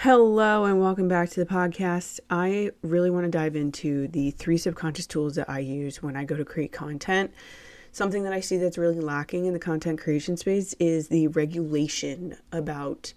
Hello and welcome back to the podcast. I really want to dive into the 3 subconscious tools that I use when I go to create content. Something that I see that's really lacking in the content creation space is the regulation about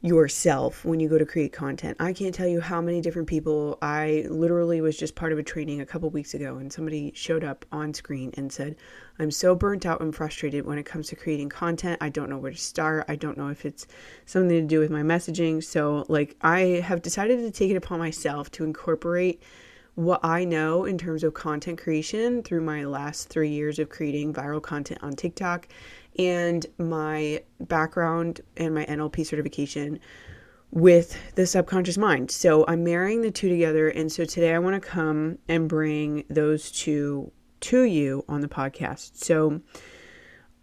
yourself when you go to create content. I can't tell you how many different people. I literally was just part of a training a couple weeks ago and somebody showed up on screen and said, I'm so burnt out and frustrated when it comes to creating content. I don't know where to start. I don't know if it's something to do with my messaging. So I have decided to take it upon myself to incorporate what I know in terms of content creation through my last 3 years of creating viral content on TikTok and my background and my NLP certification with the subconscious mind. So I'm marrying the two together. And so today I want to come and bring those two to you on the podcast. So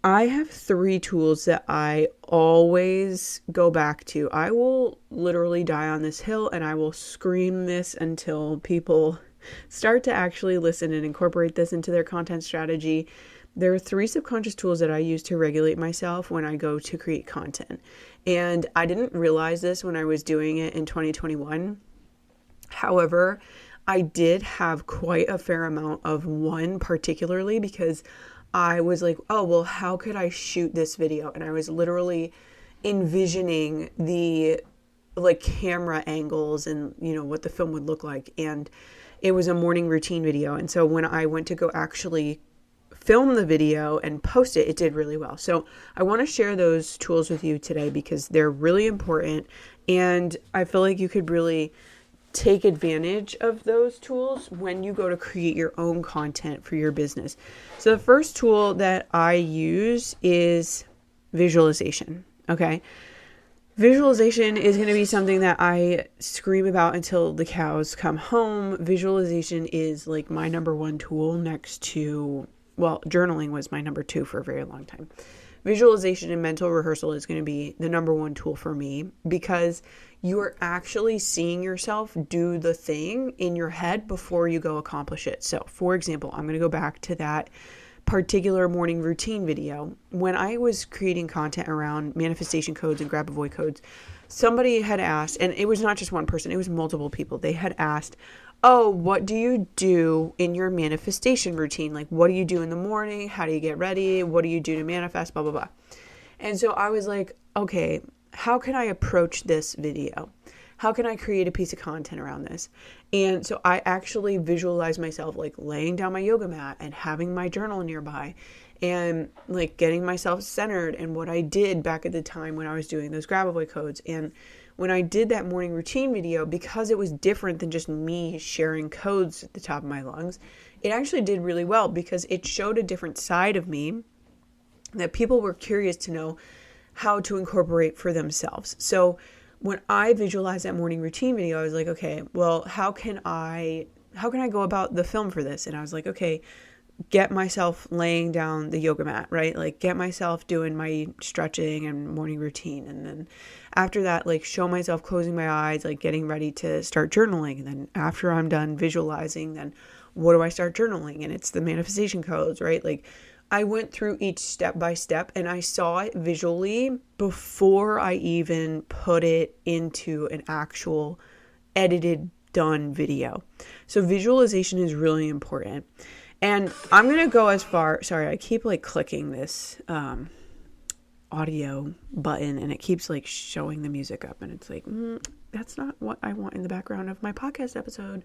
I have 3 tools that I always go back to. I will literally die on this hill and I will scream this until people start to actually listen and incorporate this into their content strategy. There are 3 subconscious tools that I use to regulate myself when I go to create content. And I didn't realize this when I was doing it in 2021. However, I did have quite a fair amount of one particularly because I was like, oh, well, how could I shoot this video? And I was literally envisioning the camera angles and, what the film would look like. And it was a morning routine video. And so when I went to go actually film the video and post it, it did really well. So I want to share those tools with you today because they're really important. And I feel like you could really take advantage of those tools when you go to create your own content for your business. So the first tool that I use is visualization. Okay. Visualization is going to be something that I scream about until the cows come home. Visualization is like my number 1 tool next to, journaling was my number 2 for a very long time. Visualization and mental rehearsal is going to be the number 1 tool for me because you are actually seeing yourself do the thing in your head before you go accomplish it. So, for example, I'm going to go back to that particular morning routine video. When I was creating content around manifestation codes and grab avoid codes, somebody had asked, and it was not just one person, it was multiple people. They had asked, oh, what do you do in your manifestation routine? Like, what do you do in the morning? How do you get ready? What do you do to manifest? Blah, blah, blah. And so I was like, okay, how can I approach this video? How can I create a piece of content around this? And so I actually visualized myself laying down my yoga mat and having my journal nearby and getting myself centered and what I did back at the time when I was doing those grab avoid codes. And when I did that morning routine video, because it was different than just me sharing codes at the top of my lungs, it actually did really well because it showed a different side of me that people were curious to know how to incorporate for themselves. So when I visualized that morning routine video, I was like, okay, well, how can I go about the film for this? And I was like, okay, get myself laying down the yoga mat, right? Get myself doing my stretching and morning routine. And then after that, show myself closing my eyes, getting ready to start journaling. And then after I'm done visualizing, then what do I start journaling? And it's the manifestation codes, right? I went through each step by step and I saw it visually before I even put it into an actual edited, done video. So visualization is really important. And I'm going to go as far, sorry, I keep clicking this audio button and it keeps showing the music up and it's that's not what I want in the background of my podcast episode.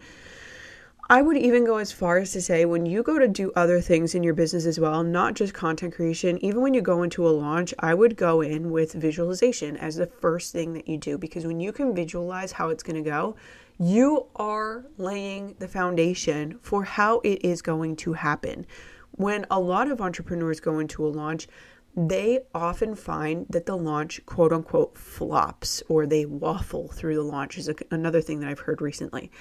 I would even go as far as to say when you go to do other things in your business as well, not just content creation, even when you go into a launch, I would go in with visualization as the first thing that you do, because when you can visualize how it's going to go, you are laying the foundation for how it is going to happen. When a lot of entrepreneurs go into a launch, they often find that the launch, quote unquote, flops, or they waffle through the launch is another thing that I've heard recently.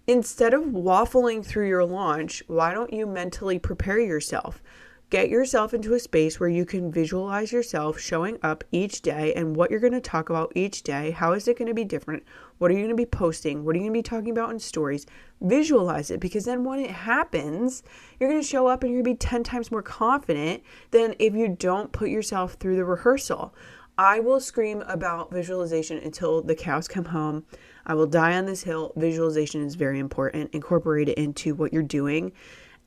Instead of waffling through your launch, why don't you mentally prepare yourself? Get yourself into a space where you can visualize yourself showing up each day and what you're going to talk about each day. How is it going to be different? What are you going to be posting? What are you going to be talking about in stories? Visualize it, because then when it happens, you're going to show up and you're going to be 10 times more confident than if you don't put yourself through the rehearsal. I will scream about visualization until the cows come home. I will die on this hill. Visualization is very important. Incorporate it into what you're doing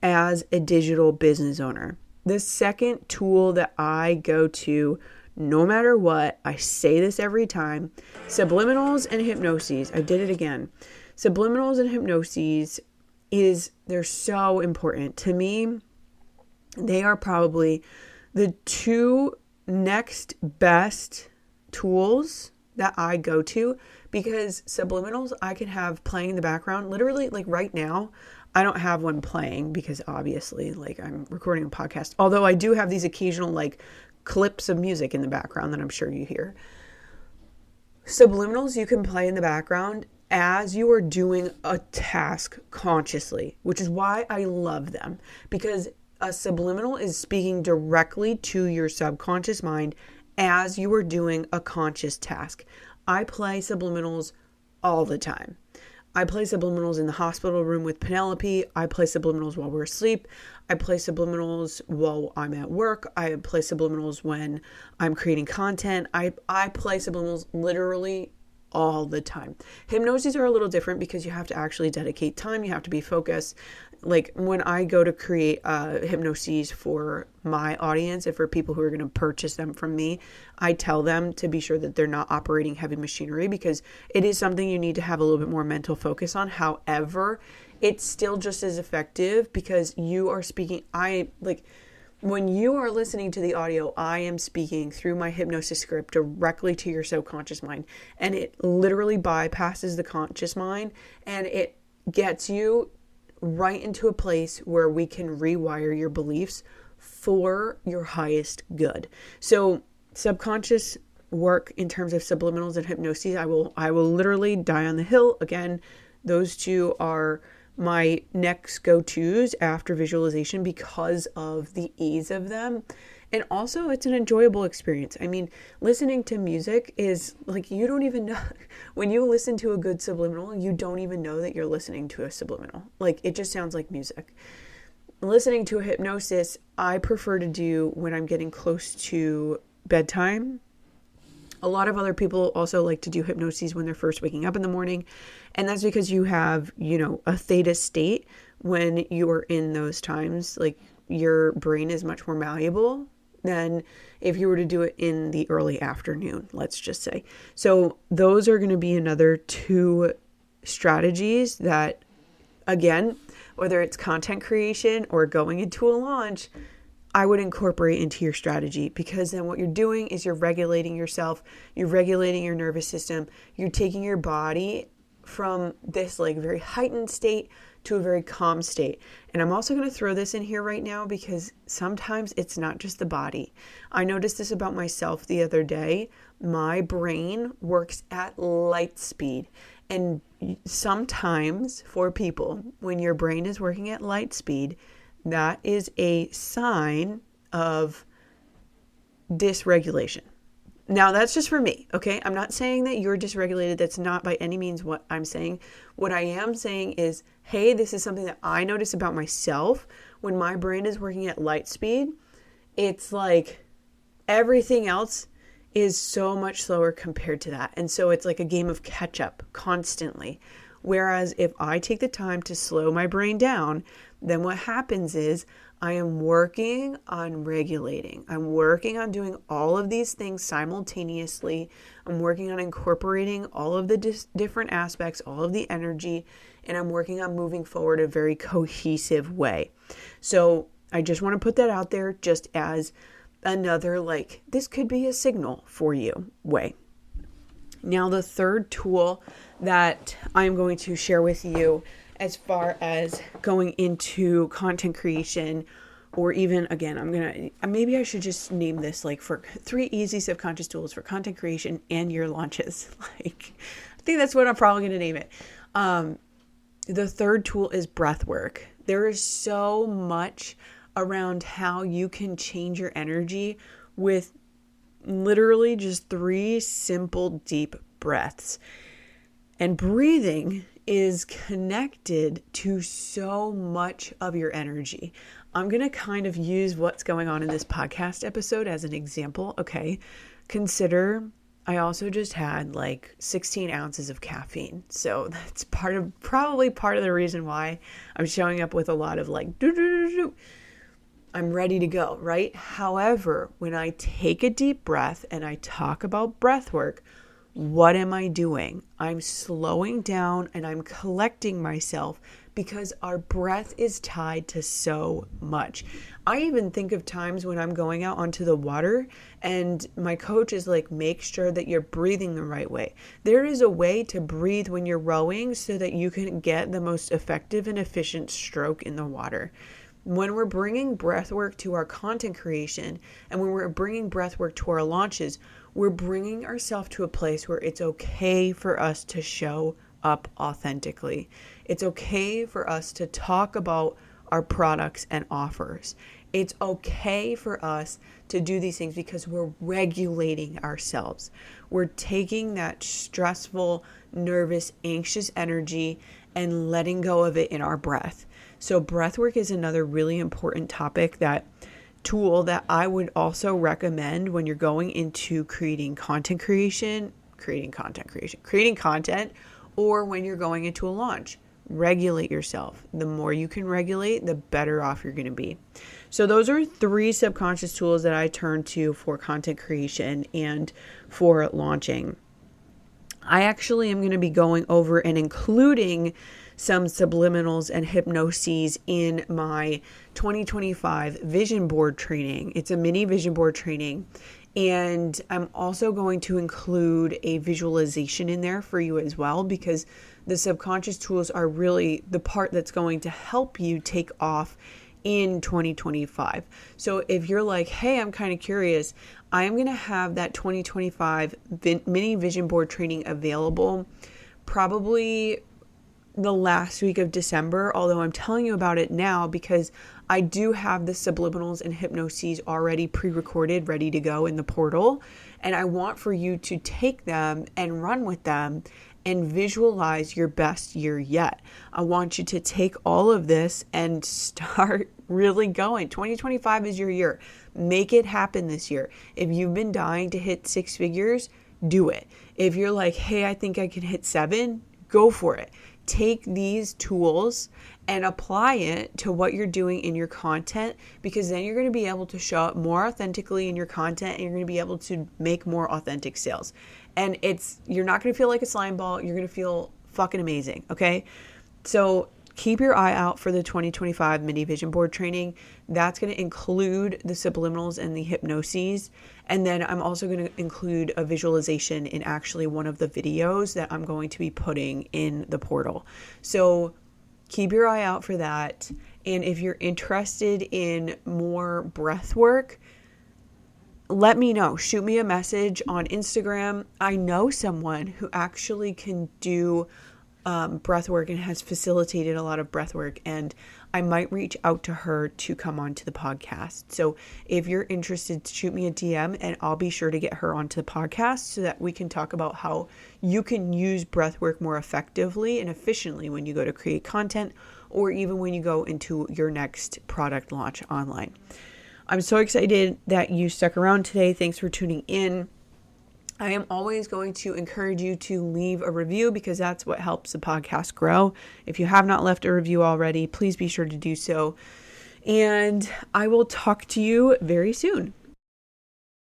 as a digital business owner. The second tool that I go to, no matter what, I say this every time, subliminals and hypnoses. I did it again. Subliminals and hypnoses they're so important. To me, they are probably the two next best tools that I go to, because subliminals I can have playing in the background. Literally, like right now, I don't have one playing because obviously like I'm recording a podcast. Although I do have these occasional like clips of music in the background that I'm sure you hear. Subliminals you can play in the background as you are doing a task consciously, which is why I love them, because a subliminal is speaking directly to your subconscious mind as you are doing a conscious task. I play subliminals all the time. I play subliminals in the hospital room with Penelope. I play subliminals while we're asleep. I play subliminals while I'm at work. I play subliminals when I'm creating content. I play subliminals literally all the time. Hypnoses are a little different because you have to actually dedicate time. You have to be focused. Like when I go to create hypnoses for my audience and for people who are going to purchase them from me, I tell them to be sure that they're not operating heavy machinery, because it is something you need to have a little bit more mental focus on. However, it's still just as effective because you are speaking. When you are listening to the audio, I am speaking through my hypnosis script directly to your subconscious mind, and it literally bypasses the conscious mind, and it gets you right into a place where we can rewire your beliefs for your highest good. So subconscious work in terms of subliminals and hypnosis, I will literally die on the hill. Again, those two are my next go-tos after visualization because of the ease of them. And also it's an enjoyable experience. I mean, listening to music is like, you don't even know, when you listen to a good subliminal, you don't even know that you're listening to a subliminal. Like, it just sounds like music. Listening to a hypnosis, I prefer to do when I'm getting close to bedtime. A lot of other people also like to do hypnoses when they're first waking up in the morning. And that's because you have, a theta state when you are in those times. Like, your brain is much more malleable than if you were to do it in the early afternoon, let's just say. So those are going to be another two strategies that, again, whether it's content creation or going into a launch, I would incorporate into your strategy, because then what you're doing is you're regulating yourself, you're regulating your nervous system, you're taking your body from this like very heightened state to a very calm state. And I'm also going to throw this in here right now because sometimes it's not just the body. I noticed this about myself the other day. My brain works at light speed. And sometimes for people, when your brain is working at light speed, that is a sign of dysregulation. Now, that's just for me, okay? I'm not saying that you're dysregulated. That's not by any means what I'm saying. What I am saying is, hey, this is something that I notice about myself. When my brain is working at light speed, it's like everything else is so much slower compared to that. And so it's like a game of catch up constantly. Whereas if I take the time to slow my brain down, then what happens is I am working on regulating. I'm working on doing all of these things simultaneously. I'm working on incorporating all of the different aspects, all of the energy, and I'm working on moving forward a very cohesive way. So I just want to put that out there just as another, like, this could be a signal for you way. Now, the third tool that I'm going to share with you as far as going into content creation, or even, again, maybe I should just name this like for 3 easy subconscious tools for content creation and your launches. Like, I think that's what I'm probably going to name it. The third tool is breath work. There is so much around how you can change your energy with literally just 3 simple deep breaths. And breathing is connected to so much of your energy. I'm going to kind of use what's going on in this podcast episode as an example. Okay. consider I also just had like 16 ounces of caffeine. So that's probably part of the reason why I'm showing up with a lot of like, I'm ready to go, right? However, when I take a deep breath and I talk about breath work, what am I doing? I'm slowing down and I'm collecting myself because our breath is tied to so much. I even think of times when I'm going out onto the water and my coach is like, make sure that you're breathing the right way. There is a way to breathe when you're rowing so that you can get the most effective and efficient stroke in the water. When we're bringing breath work to our content creation and when we're bringing breath work to our launches, we're bringing ourselves to a place where it's okay for us to show up authentically. It's okay for us to talk about our products and offers. It's okay for us to do these things because we're regulating ourselves. We're taking that stressful, nervous, anxious energy and letting go of it in our breath. So breathwork is another really important tool that I would also recommend when you're going into creating content, or when you're going into a launch. Regulate yourself. The more you can regulate, the better off you're going to be. So those are 3 subconscious tools that I turn to for content creation and for launching. I actually am going to be going over and including some subliminals and hypnoses in my 2025 vision board training. It's a mini vision board training. And I'm also going to include a visualization in there for you as well, because the subconscious tools are really the part that's going to help you take off in 2025. So if you're like, hey, I'm kind of curious, I'm going to have that 2025 mini vision board training available probably the last week of December, although I'm telling you about it now because I do have the subliminals and hypnoses already pre-recorded, ready to go in the portal. And I want for you to take them and run with them and visualize your best year yet. I want you to take all of this and start really going. 2025 is your year. Make it happen this year. If you've been dying to hit 6 figures, do it. If you're like, hey, I think I can hit 7, go for it. Take these tools and apply it to what you're doing in your content, because then you're going to be able to show up more authentically in your content and you're going to be able to make more authentic sales. And you're not going to feel like a slime ball. You're going to feel fucking amazing. Okay. So keep your eye out for the 2025 mini vision board training. That's going to include the subliminals and the hypnoses. And then I'm also going to include a visualization in actually one of the videos that I'm going to be putting in the portal. So keep your eye out for that. And if you're interested in more breath work, let me know. Shoot me a message on Instagram. I know someone who actually can do breath work and has facilitated a lot of breath work, and I might reach out to her to come onto the podcast. So if you're interested, shoot me a DM and I'll be sure to get her onto the podcast so that we can talk about how you can use breath work more effectively and efficiently when you go to create content, or even when you go into your next product launch online. I'm so excited that you stuck around today. Thanks for tuning in. I am always going to encourage you to leave a review because that's what helps the podcast grow. If you have not left a review already, please be sure to do so. And I will talk to you very soon.